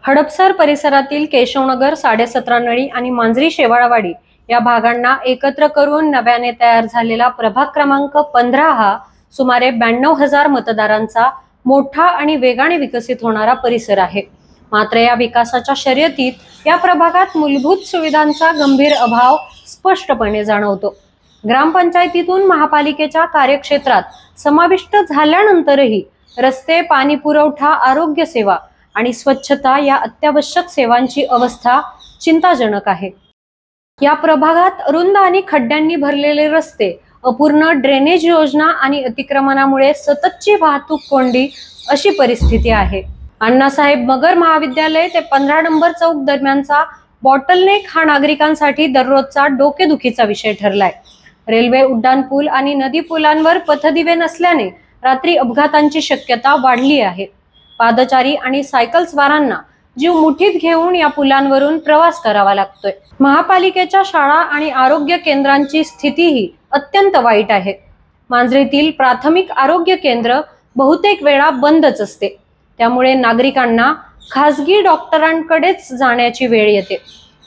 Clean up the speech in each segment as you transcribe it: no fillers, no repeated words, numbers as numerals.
हडपसर परिसरातील केशवनगर, 17.5 नळी आणि मांजरी शेवाळवाडी या भागांना एकत्र करून नव्याने तयार झालेला प्रभाग क्रमांक 15 हा सुमारे 92,000 मतदारांचा मोठा आणि वेगाने विकसित होणारा परिसर आहे। मात्र या विकासाच्या शर्यतीत या प्रभागात मूलभूत सुविधांचा गंभीर अभाव स्पष्टपणे जाणवतो। ग्रामपंचायतीतून महापालिकेच्या कार्यक्षेत्रात समाविष्ट झाल्यानंतरही रस्ते, पाणी पुरवठा, आरोग्य सेवा आणि स्वच्छता या अत्यावश्यक सेवांची अवस्था चिंताजनक आहे। या प्रभागात रुंद आणि खड्ड्यांनी भरलेले रस्ते, अपूर्ण ड्रेनेज योजना आणि अतिक्रमणामुळे सततची वाहतूक कोंडी अशी परिस्थिती आहे। अण्णासाहेब मगर महाविद्यालय ते 15 नंबर चौक दरम्यानचा बॉटलनेक हा नागरिकांसाठी दररोजचा डोकेदुखीचा विषय ठरलाय। रेल्वे उड्डाणपूल आणि नदी पुलांवर पथदिवे नसल्याने रात्री अपघातांची शक्यता वाढली आहे। पादचारी आणि सायकल स्वारांना जीव मुठीत घेऊन या पुलांवरून प्रवास करावा लागतोय। महापालिकेच्या शाळा आणि आरोग्य केंद्रांची स्थितीही अत्यंत वाईट आहे। मांजरीतील प्राथमिक आरोग्य केंद्र बहुतेक वेळा बंदच असते, त्यामुळे नागरिकांना खासगी डॉक्टरांकडेच जाण्याची वेळ येते।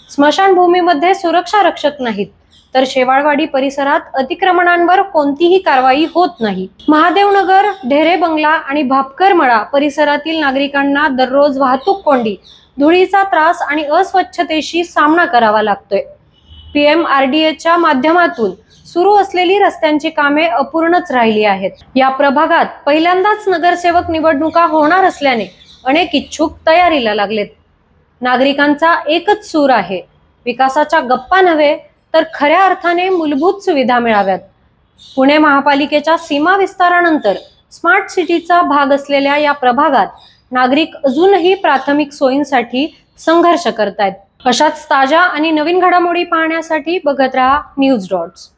स्मशानभूमीमध्ये सुरक्षा रक्षक नाहीत, तर शेवाळवाडी परिसरात अतिक्रमणांवर कोणतीही कारवाई होत नाही। महादेवनगर, ढेरे बंगला आणि भापकरमळा परिसरातील नागरिकांना दररोज वाहतूक कोंडी, धुळीचा त्रास आणि अस्वच्छतेशी सामना करावा लागतोय। PMRDAच्या माध्यमातून सुरू असलेली रस्त्यांची कामे अपूर्णच राहिली आहेत। या प्रभागात पहिल्यांदाच नगरसेवक निवडणुका होणार असल्याने अनेक इच्छुक तयारीला लागलेत। नागरिकांचा एकच सूर आहे, विकासाच्या गप्पा नव्हे तर खऱ्या अर्थाने मूलभूत सुविधा मिळाव्यात। पुणे महापालिकेच्या सीमा विस्तारानंतर स्मार्ट सिटीचा भाग असलेल्या या प्रभागात नागरिक अजूनही प्राथमिक सोयींसाठी संघर्ष करतायत। अशाच ताज्या आणि नवीन घडामोडी पाहण्यासाठी बघत रहा न्यूज डॉट्स।